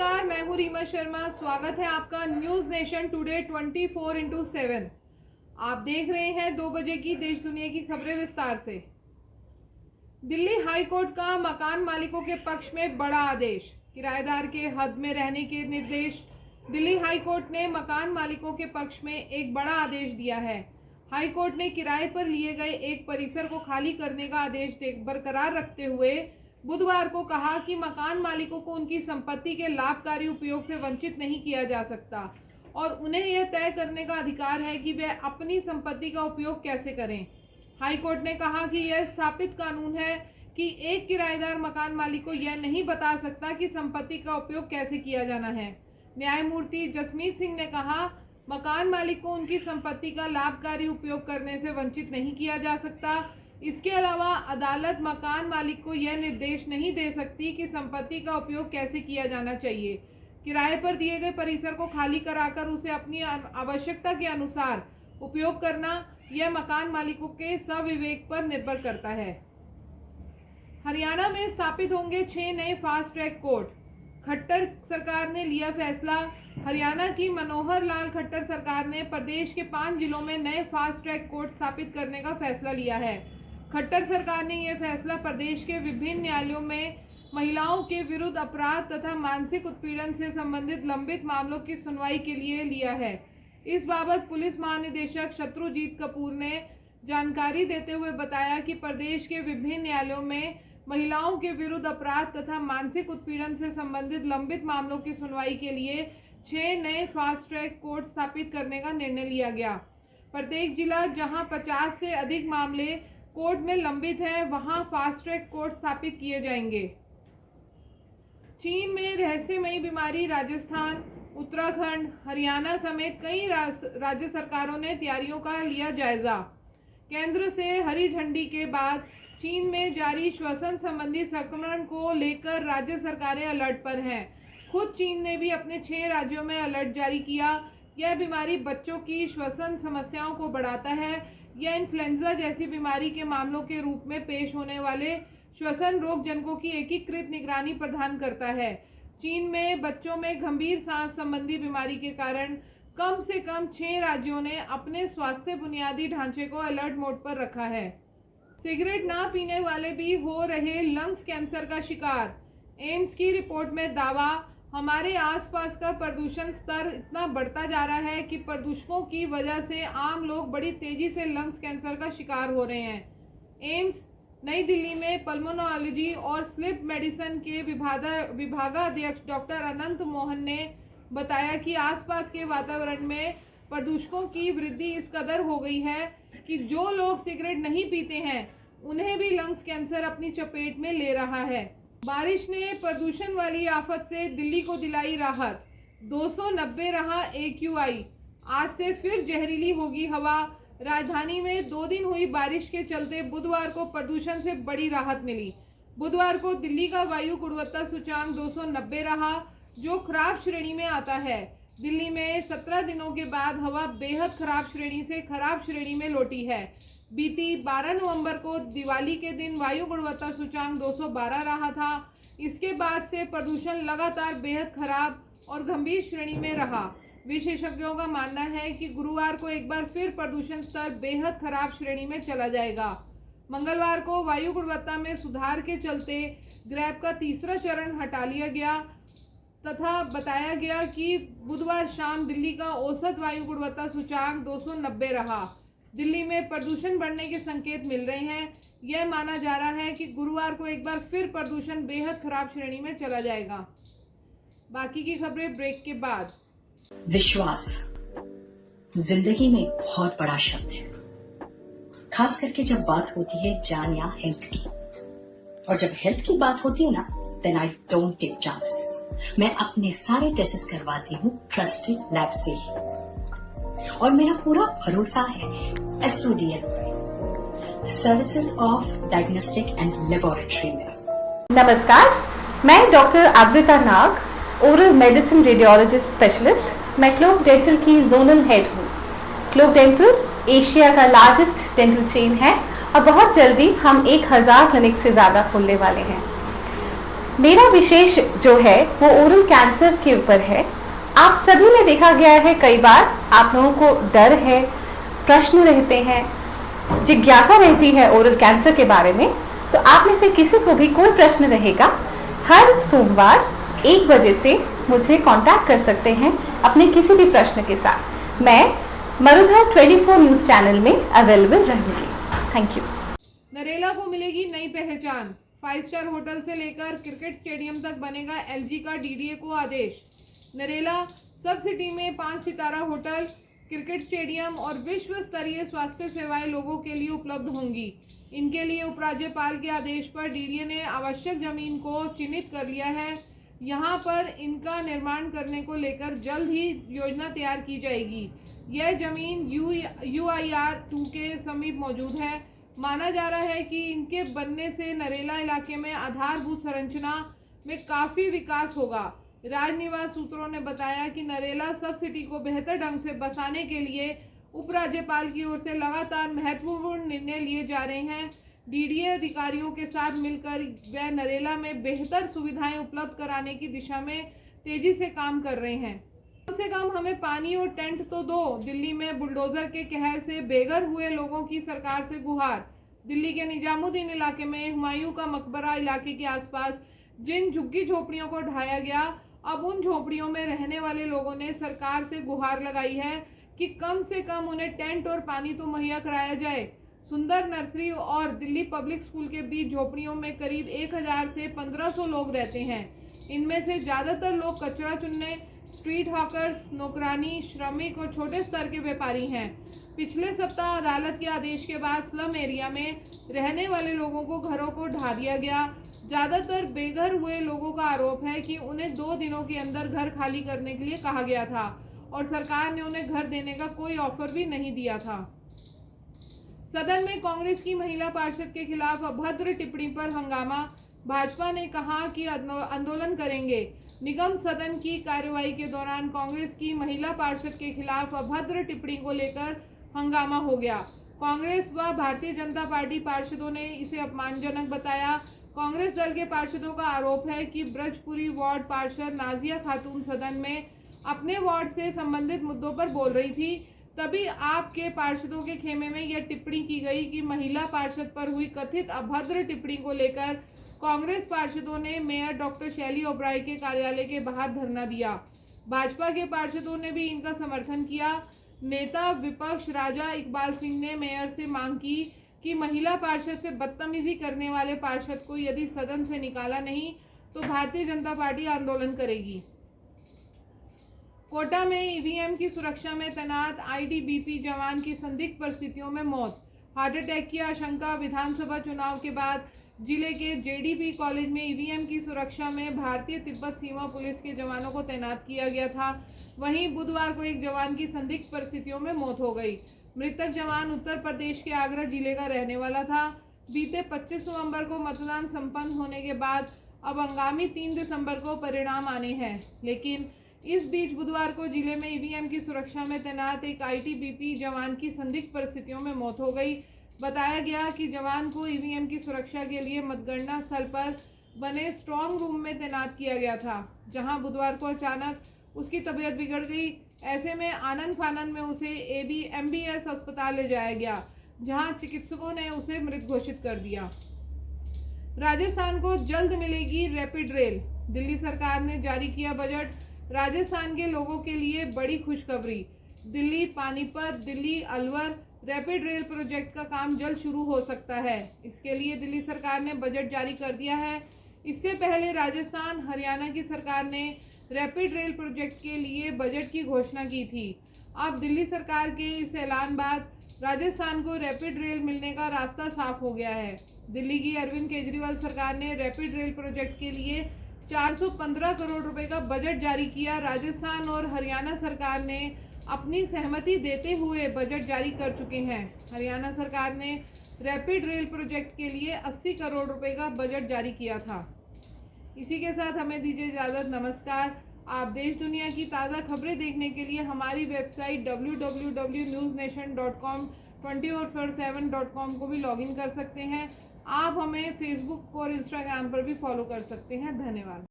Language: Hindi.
नमस्कार, मैं हूँ रीमा शर्मा। स्वागत है आपका न्यूज नेशन टुडे 24x7। आप देख रहे हैं 2 बजे की देश दुनिया की खबरें विस्तार से। दिल्ली हाई कोर्ट का मकान मालिकों के पक्ष में बड़ा आदेश, किराएदार के हद में रहने के निर्देश। दिल्ली हाई कोर्ट ने मकान मालिकों के पक्ष में एक बड़ा आदेश दिया है। हाई कोर्ट ने किराए पर लिए गए एक परिसर को खाली करने का आदेश बरकरार रखते हुए बुधवार को कहा कि मकान मालिकों को उनकी संपत्ति के लाभकारी उपयोग से वंचित नहीं किया जा सकता और उन्हें यह तय करने का अधिकार है कि वे अपनी संपत्ति का उपयोग कैसे करें। हाई कोर्ट ने कहा कि यह स्थापित कानून है कि एक किराएदार मकान मालिक को यह नहीं बता सकता कि संपत्ति का उपयोग कैसे किया जाना है। न्यायमूर्ति जसमीत सिंह ने कहा, मकान मालिक को उनकी संपत्ति का लाभकारी उपयोग करने से वंचित नहीं किया जा सकता। इसके अलावा अदालत मकान मालिक को यह निर्देश नहीं दे सकती कि संपत्ति का उपयोग कैसे किया जाना चाहिए। किराए पर दिए गए परिसर को खाली कराकर उसे अपनी आवश्यकता के अनुसार उपयोग करना, यह मकान मालिकों के सविवेक पर निर्भर करता है। हरियाणा में स्थापित होंगे 6 नए फास्ट ट्रैक कोर्ट, खट्टर सरकार ने लिया फैसला। हरियाणा की मनोहर लाल खट्टर सरकार ने प्रदेश के 5 जिलों में नए फास्ट ट्रैक कोर्ट स्थापित करने का फैसला लिया है। खट्टर सरकार ने यह फैसला प्रदेश के विभिन्न न्यायालयों में महिलाओं के विरुद्ध अपराध तथा मानसिक उत्पीड़न से संबंधित लंबित मामलों की सुनवाई के लिए लिया है। इस बाबत पुलिस महानिदेशक शत्रुजीत कपूर ने जानकारी देते हुए बताया कि प्रदेश के विभिन्न न्यायालयों में महिलाओं के विरुद्ध अपराध तथा मानसिक उत्पीड़न से संबंधित लंबित मामलों की सुनवाई के लिए 6 नए फास्ट ट्रैक कोर्ट स्थापित करने का निर्णय लिया गया। प्रत्येक जिला जहां 50 से अधिक मामले कोर्ट में लंबित है, वहां फास्ट ट्रैक कोर्ट स्थापित किए जाएंगे। चीन में रहस्यमयी बीमारी, राजस्थान, उत्तराखंड, हरियाणा समेत कई राज्य सरकारों ने तैयारियों का लिया जायजा। केंद्र से हरी झंडी के बाद चीन में जारी श्वसन संबंधी संक्रमण को लेकर राज्य सरकारें अलर्ट पर हैं। खुद चीन ने भी अपने 6 राज्यों में अलर्ट जारी किया। यह बीमारी बच्चों की श्वसन समस्याओं को बढ़ाता है। यह इन्फ्लुएंजा जैसी बीमारी के मामलों के रूप में पेश होने वाले श्वसन रोग जनकों की एकीकृत निगरानी प्रदान करता है। चीन में बच्चों में गंभीर सांस संबंधी बीमारी के कारण कम से कम 6 राज्यों ने अपने स्वास्थ्य बुनियादी ढांचे को अलर्ट मोड पर रखा है। सिगरेट ना पीने वाले भी हो रहे लंग्स कैंसर का शिकार। एम्स की रिपोर्ट में दावा, हमारे आसपास का प्रदूषण स्तर इतना बढ़ता जा रहा है कि प्रदूषकों की वजह से आम लोग बड़ी तेजी से लंग्स कैंसर का शिकार हो रहे हैं। एम्स नई दिल्ली में पल्मोनोलॉजी और स्लीप मेडिसिन के विभागाध्यक्ष डॉक्टर अनंत मोहन ने बताया कि आसपास के वातावरण में प्रदूषकों की वृद्धि इस कदर हो गई है कि जो लोग सिगरेट नहीं पीते हैं उन्हें भी लंग्स कैंसर अपनी चपेट में ले रहा है। बारिश ने प्रदूषण वाली आफत से दिल्ली को दिलाई राहत। 290 रहा AQI। आज से फिर जहरीली होगी हवा। राजधानी में 2 दिन हुई बारिश के चलते बुधवार को प्रदूषण से बड़ी राहत मिली। बुधवार को दिल्ली का वायु गुणवत्ता सूचांक 290 रहा, जो खराब श्रेणी में आता है। दिल्ली में 17 दिनों के बाद हवा बेहद खराब श्रेणी से खराब श्रेणी में लौटी है। बीती 12 नवंबर को दिवाली के दिन वायु गुणवत्ता सूचांक 212 रहा था। इसके बाद से प्रदूषण लगातार बेहद खराब और गंभीर श्रेणी में रहा। विशेषज्ञों का मानना है कि गुरुवार को एक बार फिर प्रदूषण स्तर बेहद खराब श्रेणी में चला जाएगा। मंगलवार को वायु गुणवत्ता में सुधार के चलते ग्रैब का तीसरा चरण हटा लिया गया तथा बताया गया कि बुधवार शाम दिल्ली का औसत वायु गुणवत्ता सूचांक 290 रहा। दिल्ली में प्रदूषण बढ़ने के संकेत मिल रहे हैं। यह माना जा रहा है कि गुरुवार को एक बार फिर प्रदूषण बेहद खराब श्रेणी में चला जाएगा। बाकी की खबरें ब्रेक के बाद। विश्वास जिंदगी में बहुत बड़ा शब्द है, खास करके जब बात होती है जान या हेल्थ की। और जब हेल्थ की बात होती है ना, then I don't take chances. मैं अपने सारे टेस्ट करवाती हूँ ट्रस्टेड लैब से ही, और मेरा पूरा भरोसा है SODL services of diagnostic and laboratory में। नमस्कार, मैं डॉक्टर आद्रिता नाग, ओरल मेडिसिन रेडियोलॉजिस्ट स्पेशलिस्ट। मैं क्लोक डेंटल की जोनल हेड हूँ। क्लोक डेंटल एशिया का लार्जेस्ट डेंटल चेन है और बहुत जल्दी हम 1000 क्लिनिक से ज्यादा खोलने वाले हैं। मेरा विशेष जो है वो ओरल कैंसर के ऊपर है। आप सभी में देखा गया है, कई बार आप लोगों को डर है, प्रश्न रहते हैं, जिज्ञासा रहती है ओरल कैंसर के बारे में। तो आप में से किसी को भी कोई प्रश्न रहेगा, हर सोमवार 1 बजे से मुझे कांटेक्ट कर सकते हैं अपने किसी भी प्रश्न के साथ। मैं मरुधर 24 न्यूज चैनल में अवेलेबल रहूंगी। Thank you. नरेला को मिलेगी नई पहचान। 5 स्टार होटल से लेकर क्रिकेट स्टेडियम तक बनेगा एलजी का डीडीए को आदेश। नरेला सब सिटी में 5 सितारा होटल, क्रिकेट स्टेडियम और विश्व स्तरीय स्वास्थ्य सेवाएं लोगों के लिए उपलब्ध होंगी। इनके लिए उपराज्यपाल के आदेश पर डीडीए ने आवश्यक जमीन को चिन्हित कर लिया है। यहां पर इनका निर्माण करने को लेकर जल्द ही योजना तैयार की जाएगी। यह जमीन UIR 2 के समीप मौजूद है। माना जा रहा है कि इनके बनने से नरेला इलाके में आधारभूत संरचना में काफी विकास होगा। राजनिवास सूत्रों ने बताया कि नरेला सब सिटी को बेहतर ढंग से बसाने के लिए उपराज्यपाल की ओर से लगातार महत्वपूर्ण निर्णय लिए जा रहे हैं। डीडीए अधिकारियों के साथ मिलकर वह नरेला में बेहतर सुविधाएं उपलब्ध कराने की दिशा में तेजी से काम कर रहे हैं। कम से कम हमें पानी और टेंट तो दो। दिल्ली में बुलडोजर के कहर से बेघर हुए लोगों की सरकार से गुहार। दिल्ली के निजामुद्दीन इलाके में हुमायूं का मकबरा इलाके के आसपास जिन झुग्गी झोपड़ियों को ढाया गया, अब उन झोपड़ियों में रहने वाले लोगों ने सरकार से गुहार लगाई है कि कम से कम उन्हें टेंट और पानी तो मुहैया कराया जाए। सुंदर नर्सरी और दिल्ली पब्लिक स्कूल के बीच झोपड़ियों में करीब 1000 से 1500 लोग रहते हैं। इनमें से ज्यादातर लोग कचरा चुनने, स्ट्रीट हॉकर्स, नौकरानी, श्रमिक और छोटे स्तर के व्यापारी हैं। पिछले सप्ताह अदालत के आदेश के बाद स्लम एरिया में रहने वाले लोगों को घरों को ढा दिया गया। ज्यादातर बेघर हुए लोगों का आरोप है कि उन्हें 2 दिनों के अंदर घर खाली करने के लिए कहा गया था और सरकार ने उन्हें घर देने का कोई ऑफर भी नहीं दिया था। सदन में कांग्रेस की महिला पार्षद के खिलाफ अभद्र टिप्पणी पर हंगामा। भाजपा ने कहा कि आंदोलन करेंगे। निगम सदन की कार्यवाही के दौरान कांग्रेस की महिला पार्षद के खिलाफ अभद्र टिप्पणी को लेकर हंगामा हो गया। कांग्रेस व भारतीय जनता पार्टी पार्षदों ने इसे अपमानजनक बताया। कांग्रेस दल के पार्षदों का आरोप है कि ब्रजपुरी वार्ड पार्षद नाजिया खातून सदन में अपने वार्ड से संबंधित मुद्दों पर बोल रही थी, तभी आपके पार्षदों के खेमे में यह टिप्पणी की गई कि महिला पार्षद पर हुई कथित अभद्र टिप्पणी को लेकर कांग्रेस पार्षदों ने मेयर डॉक्टर शैली ओबराय के कार्यालय के बाहर धरना दिया। भाजपा के पार्षदों ने भी इनका समर्थन किया। नेता विपक्ष राजा इकबाल सिंह ने मेयर से मांग की कि महिला पार्षद से बदतमीजी करने वाले पार्षद को यदि सदन से निकाला नहीं तो भारतीय जनता पार्टी आंदोलन करेगी। कोटा में ईवीएम की सुरक्षा में तैनात आईटीबीपी जवान की संदिग्ध परिस्थितियों में मौत। हार्ट अटैक की आशंका। विधानसभा चुनाव के बाद जिले के जेडीपी कॉलेज में ईवीएम की सुरक्षा में भारतीय तिब्बत सीमा पुलिस के जवानों को तैनात किया गया था। वहीं बुधवार को एक जवान की संदिग्ध परिस्थितियों में मौत हो गई। मृतक जवान उत्तर प्रदेश के आगरा जिले का रहने वाला था। बीते 25 नवंबर को मतदान संपन्न होने के बाद अब आगामी 3 दिसंबर को परिणाम आने हैं, लेकिन इस बीच बुधवार को जिले में ईवीएम की सुरक्षा में तैनात एक आईटीबीपी जवान की संदिग्ध परिस्थितियों में मौत हो गई। बताया गया कि जवान को ईवीएम की सुरक्षा के लिए मतगणना स्थल पर बने स्ट्रांग रूम में तैनात किया गया था, जहां बुधवार को अचानक उसकी तबीयत बिगड़ गई। ऐसे में आनंद फानंद में उसे MBS अस्पताल ले जाया गया, जहां चिकित्सकों ने उसे मृत घोषित कर दिया। राजस्थान को जल्द मिलेगी रैपिड रेल। दिल्ली सरकार ने जारी किया बजट। राजस्थान के लोगों के लिए बड़ी खुशखबरी। Delhi Panipat, Delhi Alwar rapid rail project का काम जल्द शुरू हो सकता है। इसके लिए दिल्ली सरकार ने बजट जारी कर दिया है। इससे पहले राजस्थान, हरियाणा की सरकार ने रैपिड रेल प्रोजेक्ट के लिए बजट की घोषणा की थी। अब दिल्ली सरकार के इस ऐलान बाद राजस्थान को रैपिड रेल मिलने का रास्ता साफ हो गया है। दिल्ली की अरविंद केजरीवाल सरकार ने रैपिड रेल प्रोजेक्ट के लिए 415 करोड़ रुपए का बजट जारी किया। राजस्थान और हरियाणा सरकार ने अपनी सहमति देते हुए बजट जारी कर चुके हैं। हरियाणा सरकार ने रैपिड रेल प्रोजेक्ट के लिए 80 करोड़ रुपए का बजट जारी किया था। इसी के साथ हमें दीजिए इजाजत। नमस्कार। आप देश दुनिया की ताज़ा खबरें देखने के लिए हमारी वेबसाइट www.newsnation.com 24/7.com को भी लॉगिन कर सकते हैं। आप हमें फेसबुक और इंस्टाग्राम पर भी फॉलो कर सकते हैं। धन्यवाद।